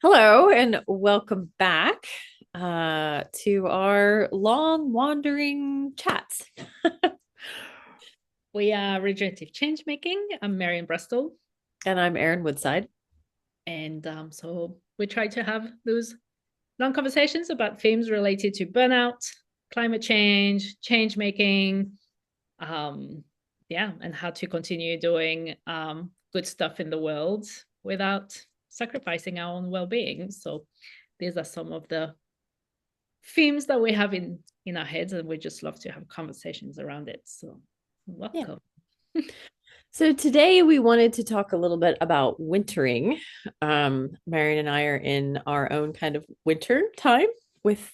Hello and welcome back to our long wandering chats. We are Regenerative Changemaking. I'm Marion Bristol. And I'm Erin Woodside. And so we try to have those long conversations about themes related to burnout, climate change, change making, um, yeah, and how to continue doing good stuff in the world without sacrificing our own well-being. So these are some of the themes that we have in our heads, and we just love to have conversations around it. So Yeah. welcome. So today we wanted to talk a little bit about wintering. Marion and I are in our own kind of winter time with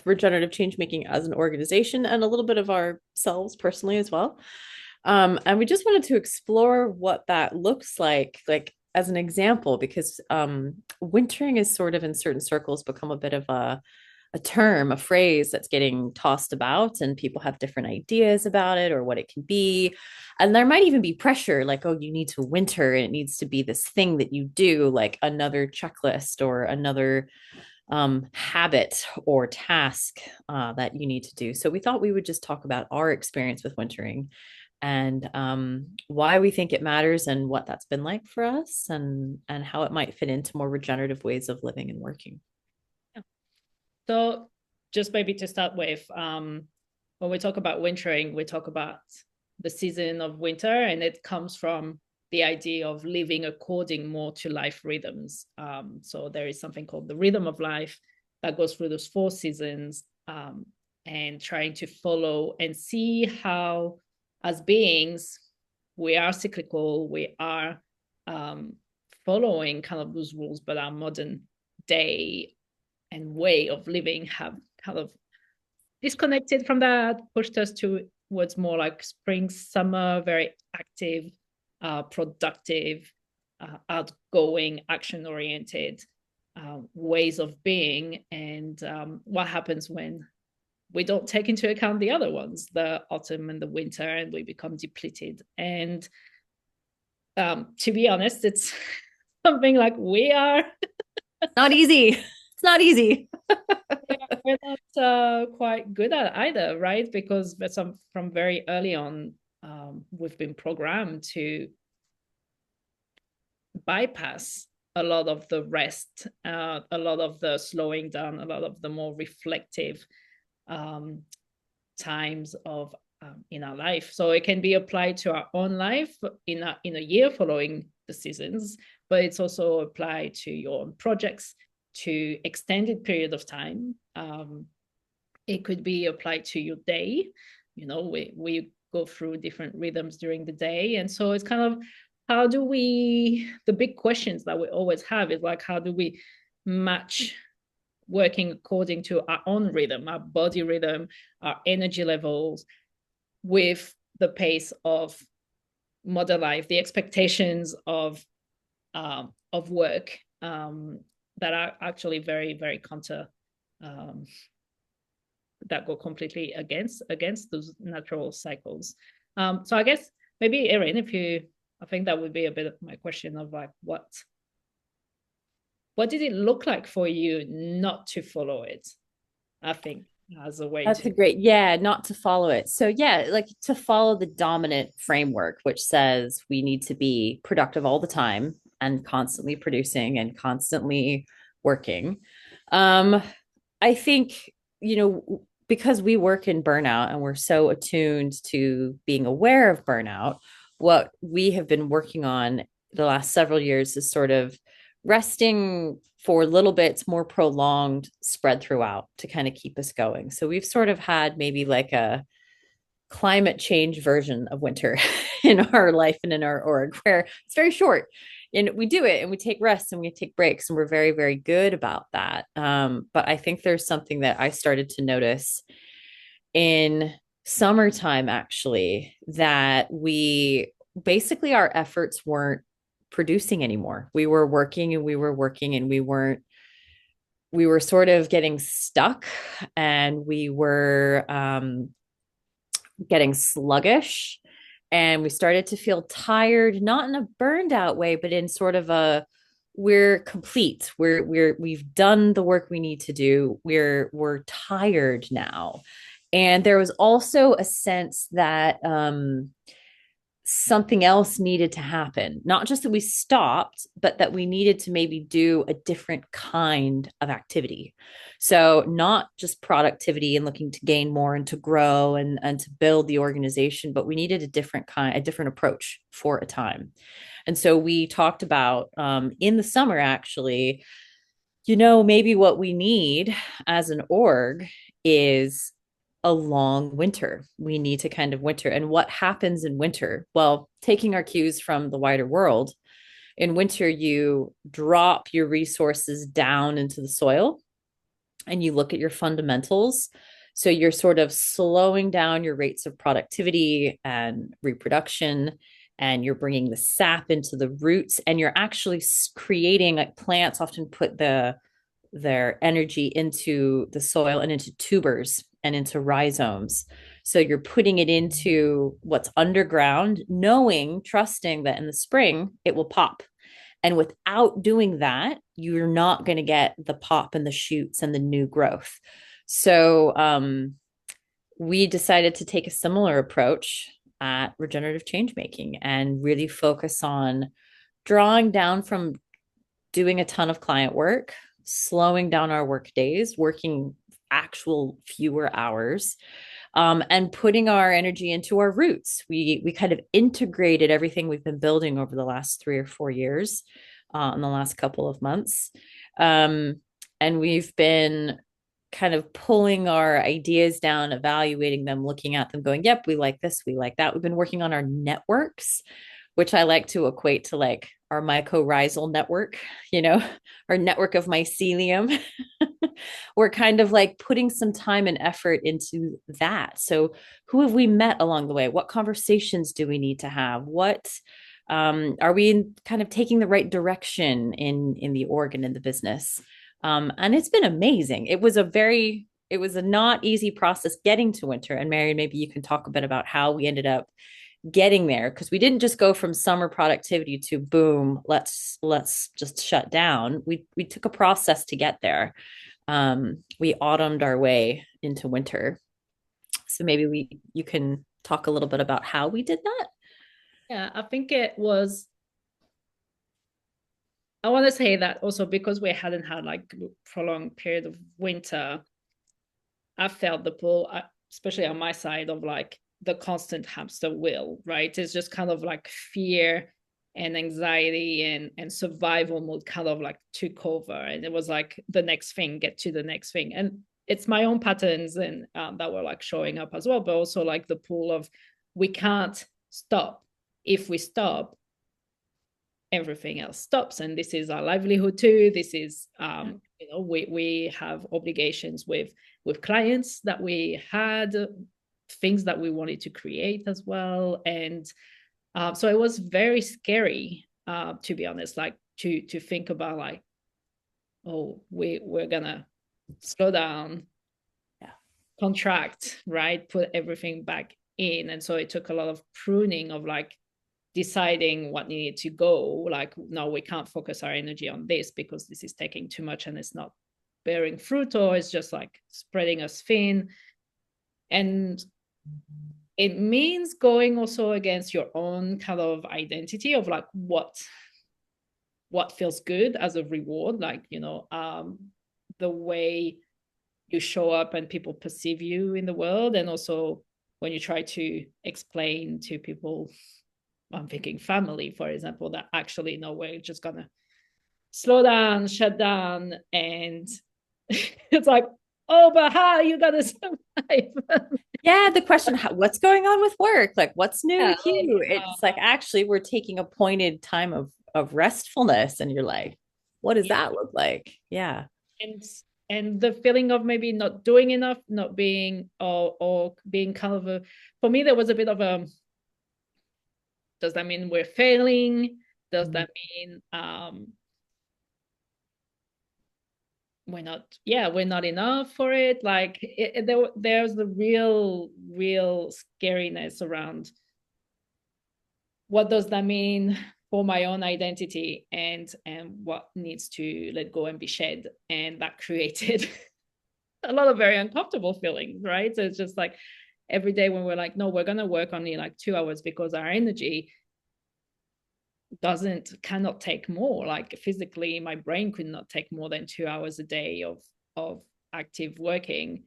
regenerative change making as an organization and a little bit of ourselves personally as well. And we just wanted to explore what that looks like as an example, because wintering is sort of in certain circles become a bit of a term, a phrase that's getting tossed about, and people have different ideas about it or what it can be. And there might even be pressure like, oh, you need to winter and it needs to be this thing that you do, like another checklist or another habit or task that you need to do. So we thought we would just talk about our experience with wintering and why we think it matters and what that's been like for us and how it might fit into more regenerative ways of living and working. So, just maybe to start with, when we talk about wintering, we talk about the season of winter, and it comes from the idea of living according more to life rhythms. So, there is something called the rhythm of life that goes through those 4 seasons, and trying to follow and see how, as beings, we are cyclical, we are um, following kind of those rules, but our modern day and way of living have kind of disconnected from that, pushed us towards more like spring, summer, very active, productive, outgoing, action oriented ways of being. And what happens when we don't take into account the other ones, the autumn and the winter, and we become depleted. And to be honest, it's something like we are Not easy. It's not easy. we're not quite good at either, right? Because from very early on, we've been programmed to bypass a lot of the rest, a lot of the slowing down, a lot of the more reflective um, times of in our life. So it can be applied to our own life in a year following the seasons, but it's also applied to your own projects to extended period of time. It could be applied to your day. We go through different rhythms during the day, and so it's kind of how do we the big questions that we always have is like how do we match working according to our own rhythm, our body rhythm, our energy levels, with the pace of modern life, the expectations of work, that are actually very, very counter, um, that go completely against those natural cycles. So I guess maybe Erin, if you, I think that would be a bit of my question of like what did it look like for you not to follow it? I think as a way That's a to great, yeah, not to follow it. So, yeah, like to follow the dominant framework, which says we need to be productive all the time and constantly producing and constantly working. Um, I think, because we work in burnout and we're so attuned to being aware of burnout, what we have been working on the last several years is sort of resting for little bits more prolonged spread throughout to kind of keep us going. So we've sort of had maybe like a climate change version of winter in our life and in our org where it's very short and we do it and we take rests and we take breaks and we're very, very good about that. But I think there's something that I started to notice in summertime actually that we basically our efforts weren't producing anymore. We were working and we were working and we were sort of getting stuck and we were getting sluggish and we started to feel tired, not in a burned out way, but in sort of a we're complete. We've done the work we need to do. We're tired now. And there was also a sense that something else needed to happen. Not just that we stopped, but that we needed to maybe do a different kind of activity. So, not just productivity and looking to gain more and to grow and to build the organization, but we needed a different kind, a different approach for a time. And so we talked about in the summer, actually, maybe what we need as an org is a long winter. We need to kind of winter. And what happens in winter? Well, taking our cues from the wider world, in winter, you drop your resources down into the soil and you look at your fundamentals. So you're sort of slowing down your rates of productivity and reproduction, and you're bringing the sap into the roots, and you're actually creating, like, plants often put their energy into the soil and into tubers and into rhizomes. So you're putting it into what's underground, knowing, trusting that in the spring it will pop. And without doing that, you're not going to get the pop and the shoots and the new growth. So we decided to take a similar approach at regenerative change making and really focus on drawing down from doing a ton of client work, slowing down our work days, working actual fewer hours, and putting our energy into our roots. We kind of integrated everything we've been building over the last 3 or 4 years, in the last couple of months, and we've been kind of pulling our ideas down, evaluating them, looking at them, going, "Yep, we like this, we like that." We've been working on our networks, which I like to equate to like our mycorrhizal network, you know, our network of mycelium. We're kind of like putting some time and effort into that. So, who have we met along the way? What conversations do we need to have? What are we kind of taking the right direction in the org and in the business? And it's been amazing. It was a not easy process getting to winter. And Mary, maybe you can talk a bit about how we ended up getting there, because we didn't just go from summer productivity to boom, let's just shut down. We took a process to get there. We autumned our way into winter. So maybe we you can talk a little bit about how we did that. Yeah, I think it was, I want to say that also because we hadn't had like prolonged period of winter, I felt the pull, especially on my side, of like the constant hamster wheel, right? It's just kind of like fear and anxiety and survival mode kind of like took over. And it was like the next thing, get to the next thing. And it's my own patterns and that were like showing up as well, but also like the pull of we can't stop. If we stop, everything else stops, and this is our livelihood too. This is we have obligations with clients that we had, things that we wanted to create as well. And so it was very scary, to be honest, like to think about like, oh, we're gonna slow down, Yeah. contract, right, put everything back in. And so it took a lot of pruning of like deciding what needed to go, like, no, we can't focus our energy on this because this is taking too much and it's not bearing fruit, or it's just like spreading us thin. And it means going also against your own kind of identity of like what feels good as a reward, like the way you show up and people perceive you in the world. And also when you try to explain to people, I'm thinking family, for example, that actually, no, we're just gonna slow down, shut down. And it's like, oh, but how are you gonna survive? Yeah, the question, what's going on with work? Like, what's new Yeah, with you? It's like, actually, we're taking a pointed time of restfulness, and you're like, what does yeah. that look like? Yeah. and and the feeling of maybe not doing enough, not being, or being kind of a, for me there was a bit of a, does that mean we're failing? Does Mhm. that mean we're not enough for it? Like there's the real scariness around what does that mean for my own identity and what needs to let go and be shed. And that created a lot of very uncomfortable feelings, right? So it's just like every day when we're like, no, we're going to work only like 2 hours because our energy cannot take more. Like physically, my brain could not take more than 2 hours a day of active working.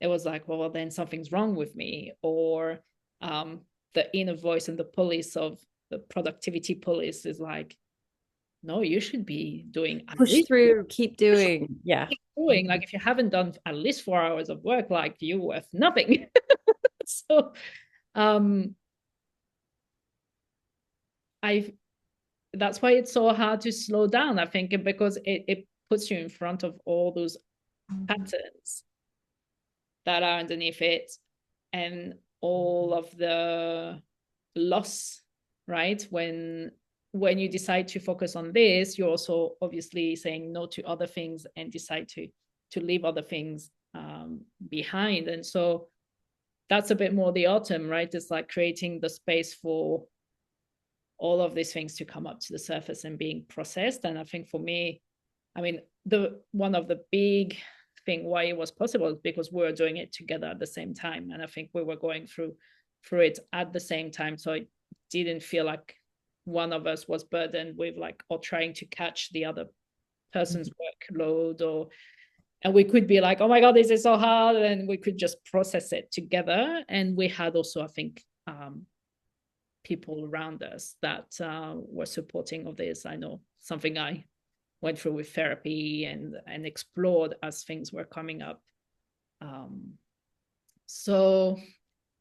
It was like, well, then something's wrong with me. Or the inner voice and the police of the productivity police is like, no, you should be doing at Push least through, keep doing. Yeah. doing. Like if you haven't done at least 4 hours of work, like you're worth nothing. So um I that's why it's so hard to slow down, I think, because it puts you in front of all those patterns that are underneath it and all of the loss, right? When you decide to focus on this, you're also obviously saying no to other things and decide to leave other things behind. And so that's a bit more the autumn, right? It's like creating the space for all of these things to come up to the surface and being processed. And I think for me, I mean, the one of the big thing why it was possible is because we were doing it together at the same time. And I think we were going through it at the same time. So it didn't feel like one of us was burdened with like or trying to catch the other person's workload, or and we could be like, oh my god, this is so hard, and we could just process it together. And we had also, I think, people around us that were supporting of this. I know something I went through with therapy and explored as things were coming up. So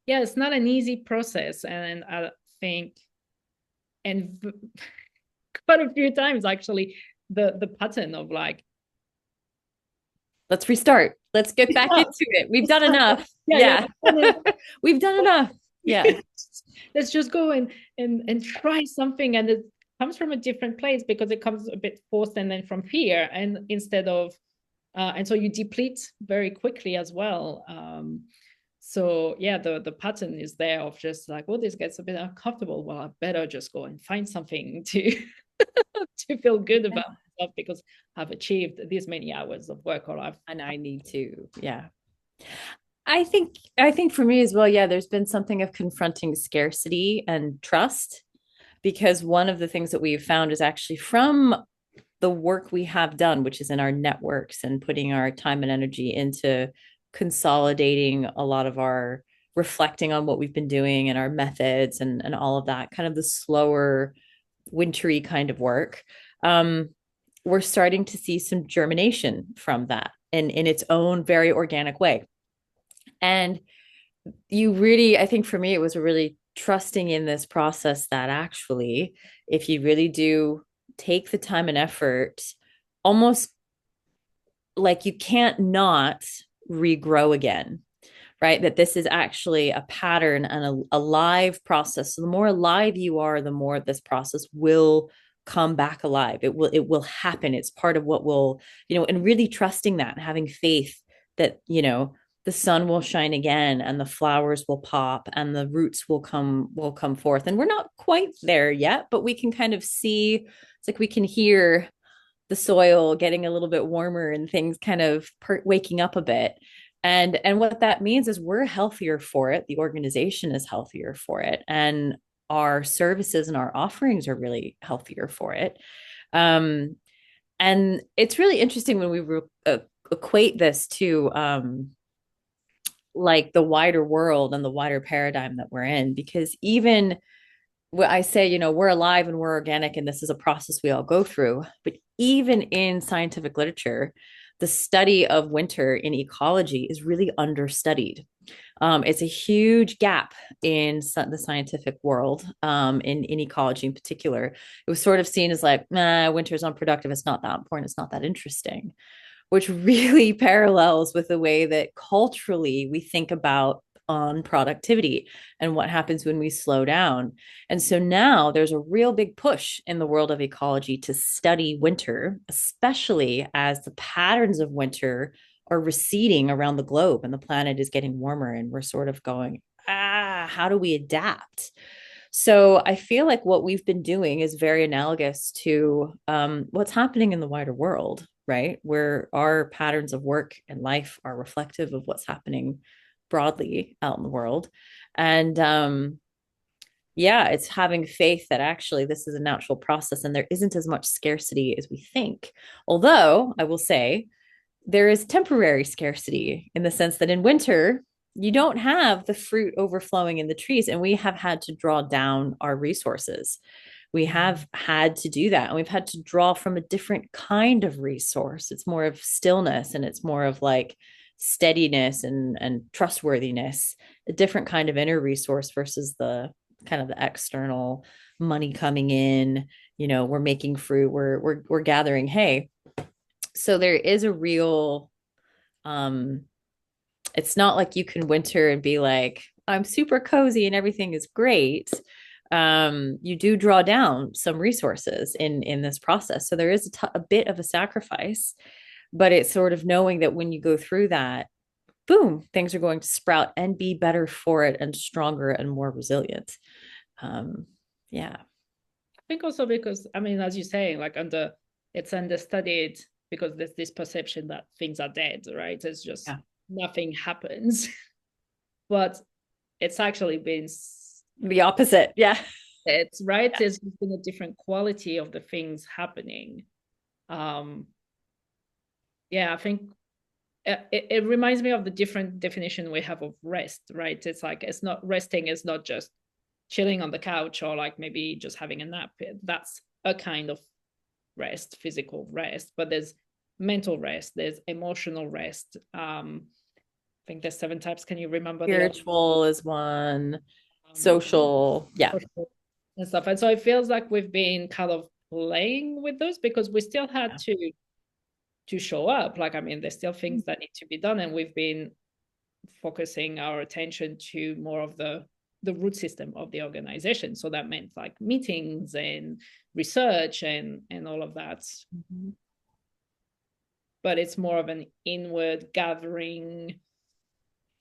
yeah, it's not an easy process, and I think, and quite a few times actually, the pattern of like, Let's restart. Let's get back into it. We've done enough. yeah, Yeah. We've done enough. Yeah. let's just go and try something, and it comes from a different place because it comes a bit forced and then from fear, and instead of and so you deplete very quickly as well. So yeah, the pattern is there of just like, well, this gets a bit uncomfortable, well, I better just go and find something to to feel good about myself because I've achieved these many hours of work, or I've And I need to. Yeah. I think for me as well, yeah, there's been something of confronting scarcity and trust, because one of the things that we've found is actually from the work we have done, which is in our networks and putting our time and energy into consolidating a lot of our reflecting on what we've been doing and our methods and all of that, kind of the slower, wintry kind of work. Um, we're starting to see some germination from that in its own very organic way. And you really, I think for me, it was really trusting in this process that actually, if you really do take the time and effort, almost like you can't not regrow again, right? That this is actually a pattern and a live process. So the more alive you are, the more this process will come back alive. It will happen. It's part of what will, and really trusting that, having faith that, the sun will shine again and the flowers will pop and the roots will come forth. And we're not quite there yet, but we can kind of see, it's like we can hear the soil getting a little bit warmer and things kind of waking up a bit. And what that means is we're healthier for it. The organization is healthier for it. And our services and our offerings are really healthier for it. Um, and it's really interesting when we equate this to like the wider world and the wider paradigm that we're in, because even what I say, we're alive and we're organic, and this is a process we all go through. But even in scientific literature, the study of winter in ecology is really understudied. It's a huge gap in the scientific world, in ecology in particular. It was sort of seen as like, nah, winter's unproductive. It's not that important. It's not that interesting, which really parallels with the way that culturally we think about on productivity and what happens when we slow down. And so now there's a real big push in the world of ecology to study winter, especially as the patterns of winter are receding around the globe and the planet is getting warmer, and we're sort of going, how do we adapt? So I feel like what we've been doing is very analogous to what's happening in the wider world, right? Where our patterns of work and life are reflective of what's happening broadly out in the world. And yeah, it's having faith that actually this is a natural process and there isn't as much scarcity as we think. Although I will say, there is temporary scarcity in the sense that in winter, you don't have the fruit overflowing in the trees, and we have had to draw down our resources. We have had to do that, and we've had to draw from a different kind of resource. It's more of stillness, and it's more of like steadiness and trustworthiness, a different kind of inner resource versus the kind of the external money coming in. We're making fruit, we're gathering hay. So there is a real it's not like you can winter and be like, I'm super cozy and everything is great. You do draw down some resources in this process. So there is a bit of a sacrifice, but it's sort of knowing that when you go through that, boom, things are going to sprout and be better for it and stronger and more resilient. Yeah. I think also because, I mean, as you say, like it's understudied because there's this perception that things are dead, right? It's just Yeah. nothing happens. But it's actually been The opposite. Yeah. it's right. Yeah. There's been a different quality of the things happening. Um, yeah, I think it reminds me of the different definition we have of rest, right? It's like it's not resting is not just chilling on the couch or like maybe just having a nap. That's a kind of rest, physical rest, but there's mental rest, there's emotional rest. I think there's 7 types. Can you remember the other? Spiritual is one, Um, social. Yeah. and stuff. And so it feels like we've been kind of playing with those because we still had Yeah. to show up. Like, I mean, there's still things that need to be done, and we've been focusing our attention to more of the root system of the organization. So that meant like meetings and research and all of that. Mhm. But it's more of an inward gathering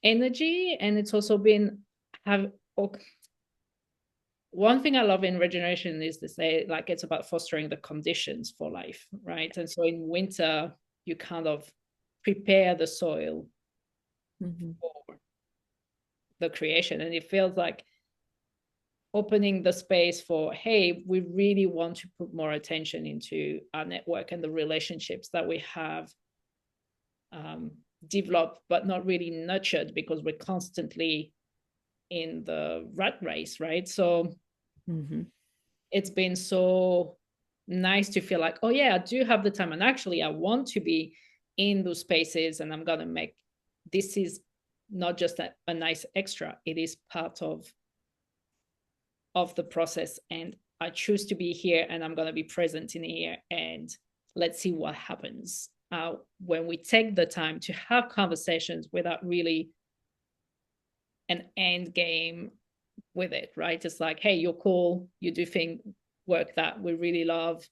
energy, and it's also been have one thing I love in regeneration is to say like it's about fostering the conditions for life, right? And so in winter, you kind of prepare the soil Mhm. for the creation. And it feels like opening the space for, hey, we really want to put more attention into our network and the relationships that we have um, developed, but not really nurtured because we're constantly in the rat race, right? So Mhm. it's been so nice to feel like, oh yeah, I do have the time, and actually I want to be in those spaces, and I'm gonna make this is not just a nice extra, it is part of the process, and I choose to be here, and I'm gonna be present in here, and let's see what happens when we take the time to have conversations without really an end game with it, right? It's like, hey, you're cool, you do thing work that we really love,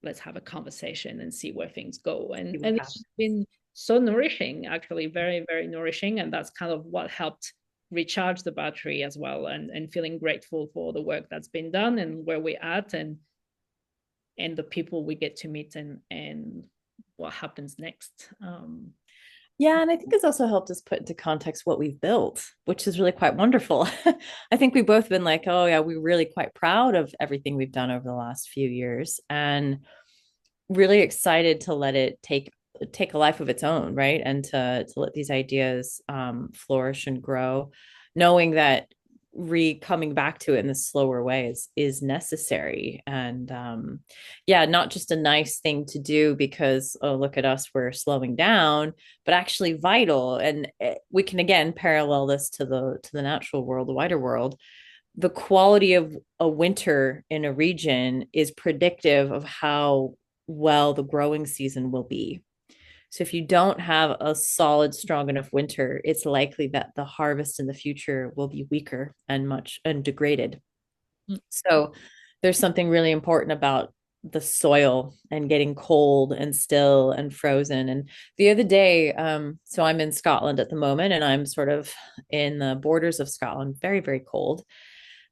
let's have a conversation and see where things go. See what And happens. it's been so nourishing, actually, very, very nourishing. And that's kind of what helped recharge the battery as well, and feeling grateful for the work that's been done and where we're at, and the people we get to meet, and what happens next. Yeah, and I think it's also helped us put into context what we've built, which is really quite wonderful. I think we've both been like, oh yeah, we're really quite proud of everything we've done over the last few years and really excited to let it take a life of its own, right? And to let these ideas flourish and grow, knowing that coming back to it in the slower ways is necessary. And yeah, not just a nice thing to do because, oh, look at us, we're slowing down, but actually vital. And we can again parallel this to the natural world, the wider world. The quality of a winter in a region is predictive of how well the growing season will be. So if you don't have a solid, strong enough winter, it's likely that the harvest in the future will be weaker and much and degraded. So there's something really important about the soil and getting cold and still and frozen. And the other day, so I'm in Scotland at the moment, and I'm sort of in the borders of Scotland, very, very cold.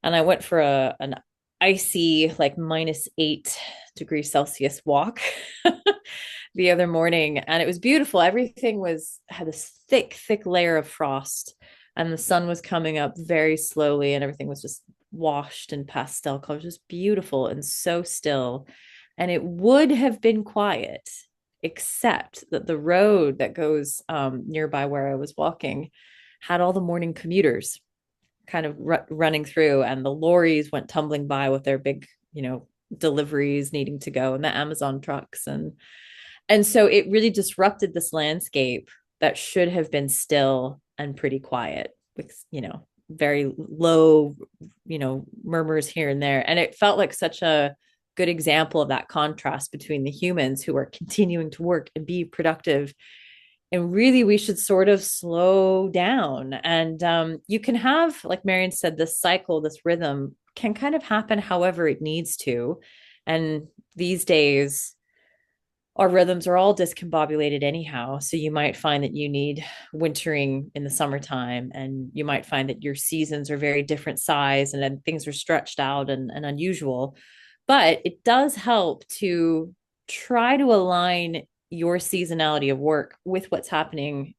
And I went for an icy, like -8 degrees Celsius walk the other morning. And it was beautiful. Everything had this thick, thick layer of frost. And the sun was coming up very slowly, and everything was just washed in pastel colors, just beautiful and so still. And it would have been quiet, except that the road that goes nearby where I was walking had all the morning commuters kind of running through, and the lorries went tumbling by with their big, deliveries needing to go, and the Amazon trucks, and so it really disrupted this landscape that should have been still and pretty quiet with, very low, murmurs here and there. And it felt like such a good example of that contrast between the humans who are continuing to work and be productive, and really we should sort of slow down. And you can have, like Marion said, this cycle, this rhythm can kind of happen however it needs to. And these days our rhythms are all discombobulated anyhow, so you might find that you need wintering in the summertime, and you might find that your seasons are very different size, and then things are stretched out and unusual. But it does help to try to align your seasonality of work with what's happening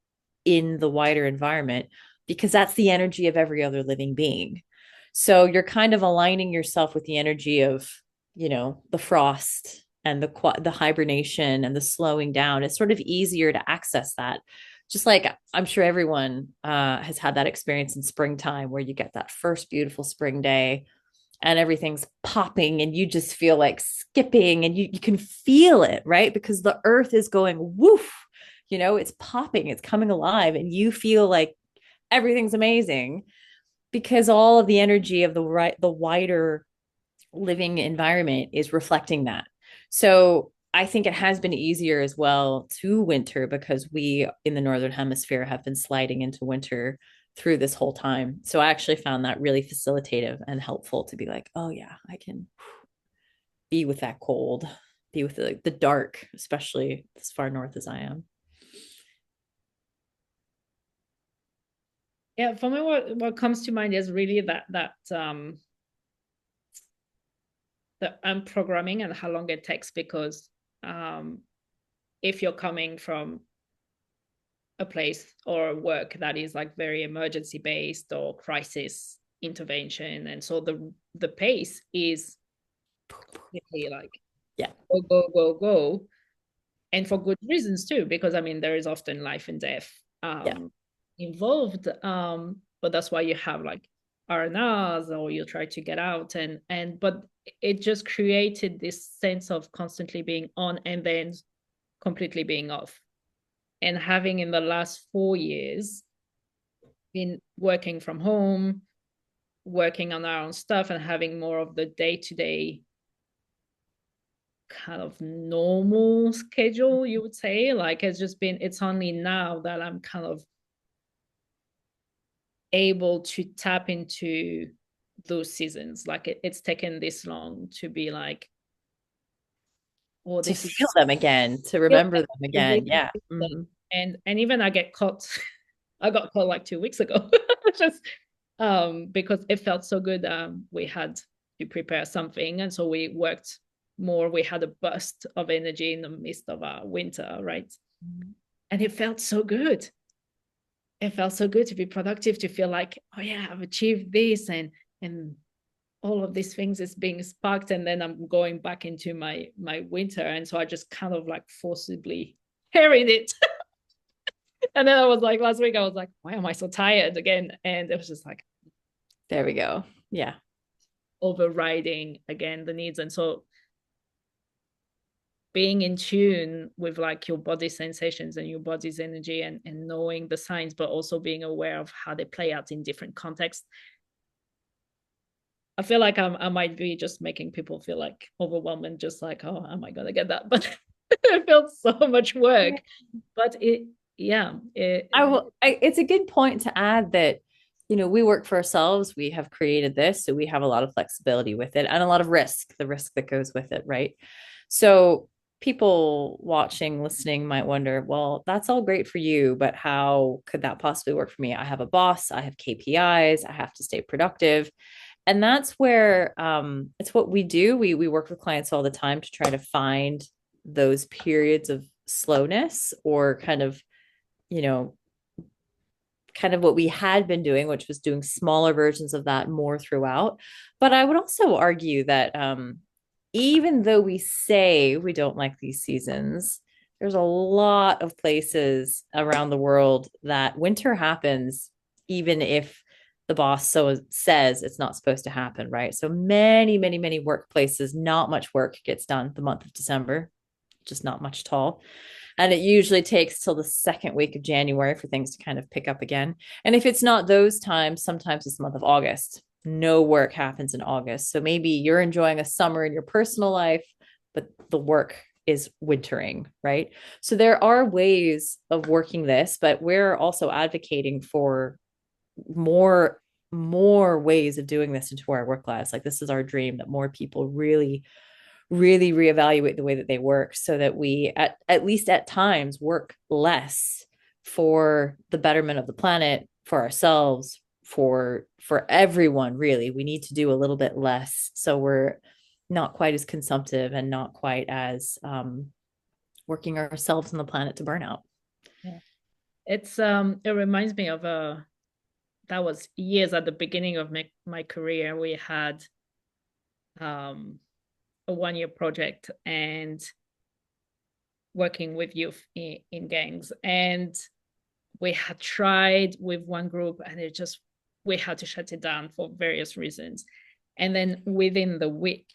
in the wider environment, because that's the energy of every other living being. So you're kind of aligning yourself with the energy of, the frost and the hibernation and the slowing down. It's sort of easier to access that. Just like I'm sure everyone has had that experience in springtime, where you get that first beautiful spring day and everything's popping and you just feel like skipping, and you can feel it, right? Because the earth is going woof, it's popping, it's coming alive, and you feel like everything's amazing because all of the energy of the wider living environment is reflecting that. So I think it has been easier as well to winter, because we in the northern hemisphere have been sliding into winter through this whole time. So I actually found that really facilitative and helpful to be like, oh yeah, I can be with that cold, be with the dark, especially as far north as I am. Yeah, for me, what comes to mind is really that the unprogramming and how long it takes, because um, if you're coming from a place or work that is like very emergency based or crisis intervention, and so the pace is completely like Yeah. go go go go, and for good reasons too, because I mean there is often life and death Yeah. involved, but that's why you have like RNRs, or you try to get out, and but it just created this sense of constantly being on and then completely being off. And having in the last 4 years been working from home, working on our own stuff, and having more of the day-to-day kind of normal schedule, you would say, like it's only now that I'm kind of able to tap into those seasons. Like it's taken this long to be like, oh, To this feel is them again, to remember them again. Yeah. Mm-hmm. and even I get caught. I got caught like 2 weeks ago, just because it felt so good. We had to prepare something, and so we worked more. We had a burst of energy in the midst of our winter, right? And it felt so good. It felt so good to be productive, to feel like, oh yeah, I've achieved this, and all of these things is being sparked, and then I'm going back into my winter, and so I just kind of like forcibly carried it. And then I was like, last week I was like, why am I so tired again? And it was just like, There we go. Yeah. overriding again the needs. And so being in tune with like your body sensations and your body's energy, and knowing the signs, but also being aware of how they play out in different contexts. I feel like I might be just making people feel like overwhelmed and just like, oh, am I going to get that? But it felt so much work. But yeah. It's a good point to add that, we work for ourselves. We have created this, so we have a lot of flexibility with it and a lot of the risk that goes with it, right? So people watching, listening might wonder, well, that's all great for you, but how could that possibly work for me? I have a boss, I have KPIs, I have to stay productive. And that's where it's what we do. We work with clients all the time to try to find those periods of slowness, or you know, kind of what we had been doing, which was doing smaller versions of that more throughout. But I would also argue that even though we say we don't like these seasons, there's a lot of places around the world that winter happens, even if the boss so says it's not supposed to happen, right? So many workplaces, not much work gets done the month of December, just not much at all. And it usually takes till the second week of January for things to kind of pick up again. And if it's not those times, sometimes it's the month of August. No work happens in August. So maybe you're enjoying a summer in your personal life, but the work is wintering, right? So there are ways of working this, but we're also advocating for more ways of doing this into our work lives. Like, this is our dream, that more people really reevaluate the way that they work, so that we at least at times work less for the betterment of the planet, for ourselves, for everyone. Really, we need to do a little bit less, so we're not quite as consumptive and not quite as working ourselves and the planet to burnout. Yeah. It reminds me of that was years at the beginning of my career. We had um a 1 year project and working with youth in gangs. And we had tried with one group and we had to shut it down for various reasons. And then within the week,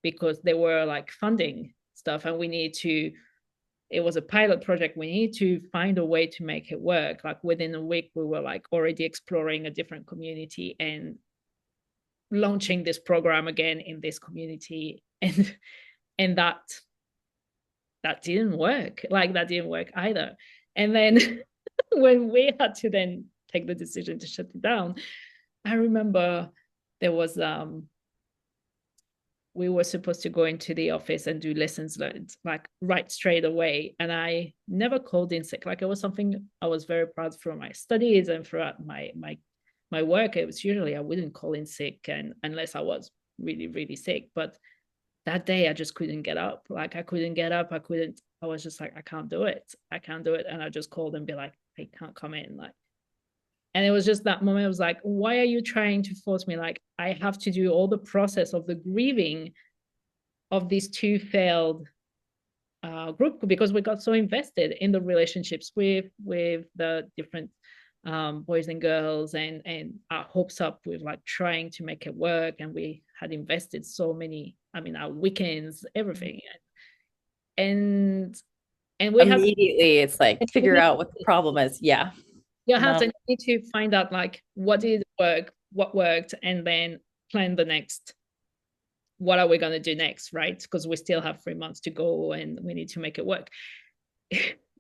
because they were like funding stuff and it was a pilot project, we need to find a way to make it work. Like within a week, we were like already exploring a different community and launching this program again in this community. And that didn't work. Like that didn't work either. And then when we had to then take the decision to shut it down, I remember there was we were supposed to go into the office and do lessons learned, like right straight away. And I never called in sick. Like it was something I was very proud through my studies and throughout my work. It was usually I wouldn't call in sick and unless I was really sick. But that day I just couldn't get up. Like I couldn't get up. I was just like, I can't do it. I can't do it. And I just called and be like, I can't come in. Like, and it was just that moment. I was like, why are you trying to force me? Like, I have to do all the process of the grieving of these two failed group because we got so invested in the relationships with the different boys and girls and our hopes up with like trying to make it work. And we had invested so many, I mean, our weekends, everything. And and we had Immediately it's like figure out what the problem is. Yeah. you have No. to need to find out like what did work, what worked, and then plan the next. What are we going to do next, right? Because we still have 3 months to go and we need to make it work.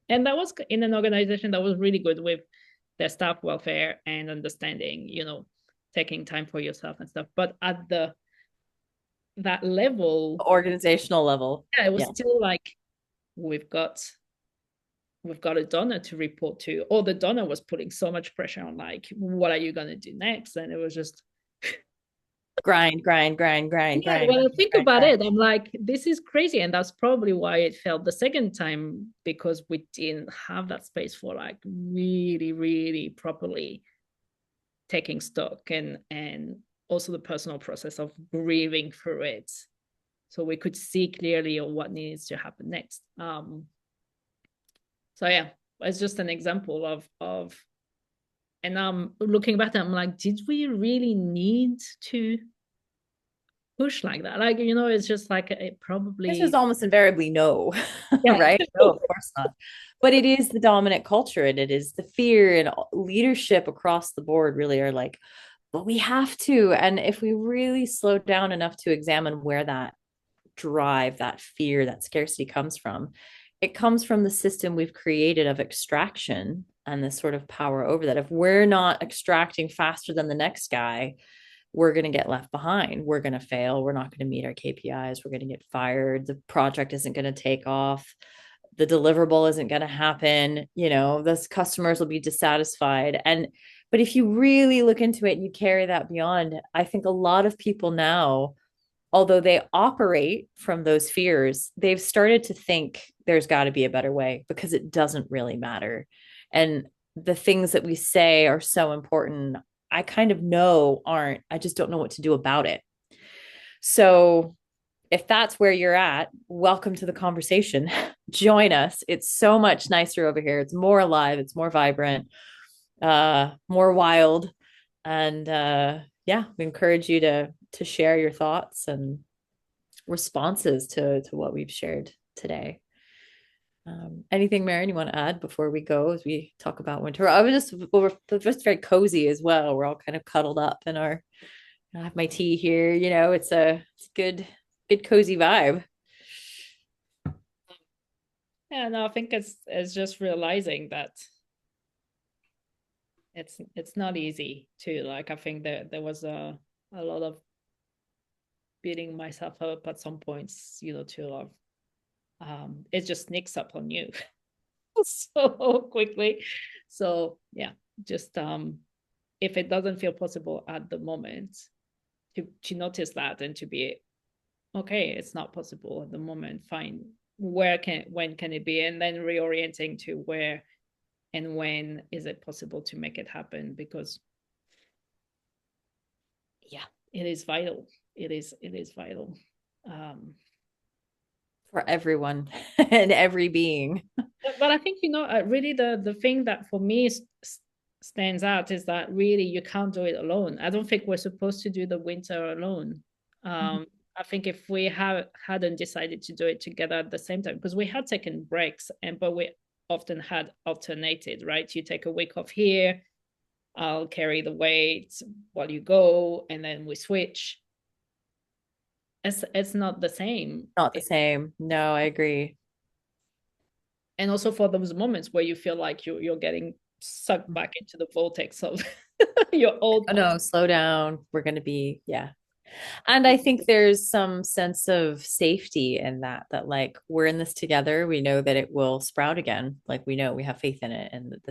And that was in an organization that was really good with their staff welfare and understanding, taking time for yourself and stuff. But at that level, Organizational level. yeah, it was Yeah. still like we've got a donor to report to, or the donor was putting so much pressure on like, what are you going to do next? And it was just yeah, when I think about grind. it, I'm like, this is crazy. And that's probably why it failed the second time, because we didn't have that space for like really properly taking stock and also the personal process of grieving through it. So we could see clearly what needs to happen next. So yeah, it's just an example of and looking back, I'm like, did we really need to push like that? Like, it's just like it This is probably almost invariably no, yeah. right? No, of course not. But it is the dominant culture, and it is the fear, and leadership across the board really are like, but we have to. And if we really slow down enough to examine where that drive, that fear, that scarcity comes from, it comes from the system we've created of extraction and this sort of power over that. If we're not extracting faster than the next guy, we're going to get left behind. We're going to fail. We're not going to meet our KPIs. We're going to get fired. The project isn't going to take off. The deliverable isn't going to happen. Those customers will be dissatisfied. And But if you really look into it and you carry that beyond, I think a lot of people now, although they operate from those fears, they've started to think there's got to be a better way because it doesn't really matter. And the things that we say are so important. I kind of know aren't, I just don't know what to do about it. So if that's where you're at, welcome to the conversation. Join us. It's so much nicer over here. It's more alive, it's more vibrant, more wild. And yeah, we encourage you to share your thoughts and responses to what we've shared today. Anything, Marion, you want to add before we go as we talk about winter? I was just we're just very cozy as well. We're all kind of cuddled up in our. I have my tea here. You know, it's a good cozy vibe. Yeah, no, I think it's just realizing that it's not easy to like. I think that there was a lot of beating myself up at some points, to it just sneaks up on you so quickly. So yeah, just if it doesn't feel possible at the moment, to notice that and to be okay, it's not possible at the moment. Fine, when can it be, and then reorienting to where and when is it possible to make it happen, because yeah, it is vital. It is vital. um For everyone and every being. but I think really the thing that for me stands out is that really you can't do it alone. I don't think we're supposed to do the winter alone. I think if we hadn't decided to do it together at the same time, because we had taken breaks, but we often had alternated, right? You take a week off here, I'll carry the weight while you go, and then we switch. It's not the same. Not the same. No, I agree. And also for those moments where you feel like you're getting sucked back into the vortex of your old Oh, life. no, slow down. We're going to be, yeah. And I think there's some sense of safety in that like we're in this together. We know that it will sprout again. Like we know we have faith in it and that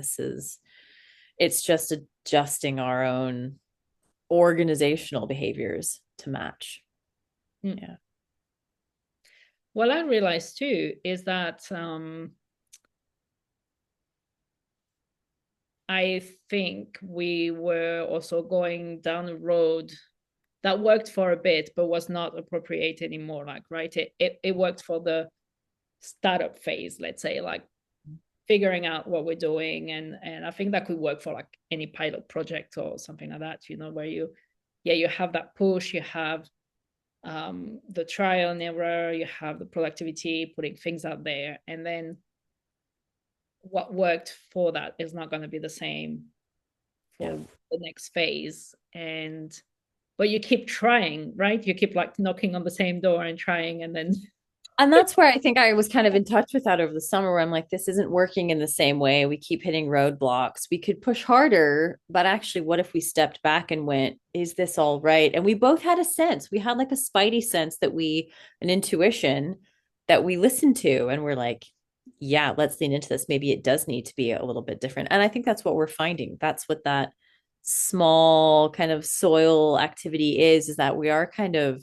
it's just adjusting our own organizational behaviors to match. Mm. Yeah. What I realized too is that I think we were also going down a road that worked for a bit, but was not appropriate anymore. Like, right, it worked for the startup phase, let's say, like figuring out what we're doing, and I think that could work for like any pilot project or something like that. Where you have that push, you have the trial and error, you have the productivity, putting things out there, and then what worked for that is not going to be the same Yeah. for the next phase. But you keep trying, right? You keep like knocking on the same door and trying, and then And that's where I think I was kind of in touch with that over the summer, where I'm like, this isn't working in the same way. We keep hitting roadblocks. We could push harder, but actually, what if we stepped back and went, is this all right? And we both had a sense. We had like a spidey sense an intuition that we listened to, and we're like, yeah, let's lean into this. Maybe it does need to be a little bit different. And I think that's what we're finding. That's what that small kind of soil activity is that we are kind of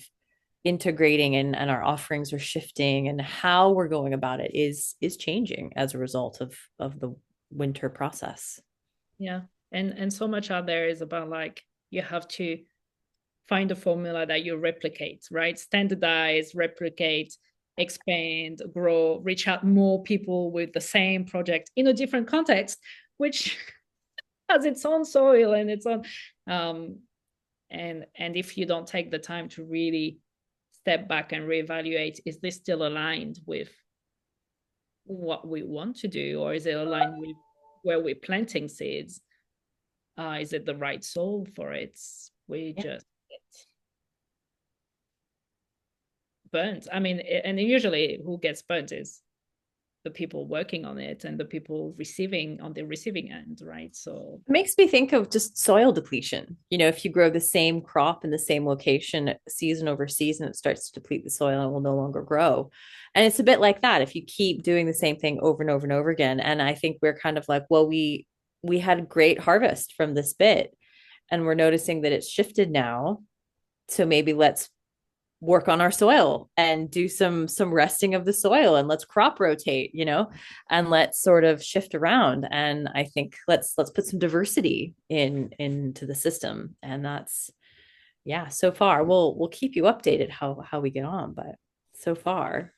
integrating and our offerings are shifting and how we're going about it is changing as a result of the winter process. yeah, and so much out there is about like you have to find a formula that you replicate, right? Standardize, replicate, expand, grow, reach out more people with the same project in a different context, which has its own soil and its own and if you don't take the time to really step back and reevaluate, is this still aligned with what we want to do, or is it aligned with where we're planting seeds? Is it the right soul for it? We Yeah. just get burnt. I mean, and usually who gets burnt is the people working on it and the people receiving on the receiving end, right? So It makes me think of just soil depletion. If you grow the same crop in the same location season over season, it starts to deplete the soil and will no longer grow. And it's a bit like that if you keep doing the same thing over and over and over again. And I think we're kind of like, well, we had great harvest from this bit, and we're noticing that it's shifted now. So maybe let's work on our soil and do some resting of the soil, and let's crop rotate, and let's sort of shift around. And I think let's put some diversity into the system. And that's, yeah, so far we'll keep you updated how we get on, but so far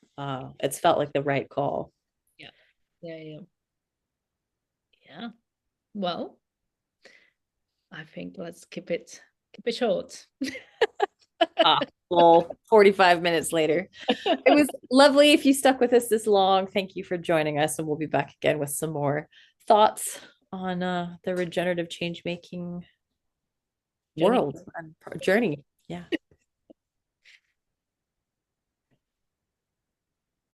it's felt like the right call. Yeah. Yeah. Yeah. Yeah. Well, I think let's keep it short. Ah, well, 45 minutes later. It was lovely. If you stuck with us this long, thank you for joining us, and we'll be back again with some more thoughts on the regenerative change making Journey. world and journey. Yeah.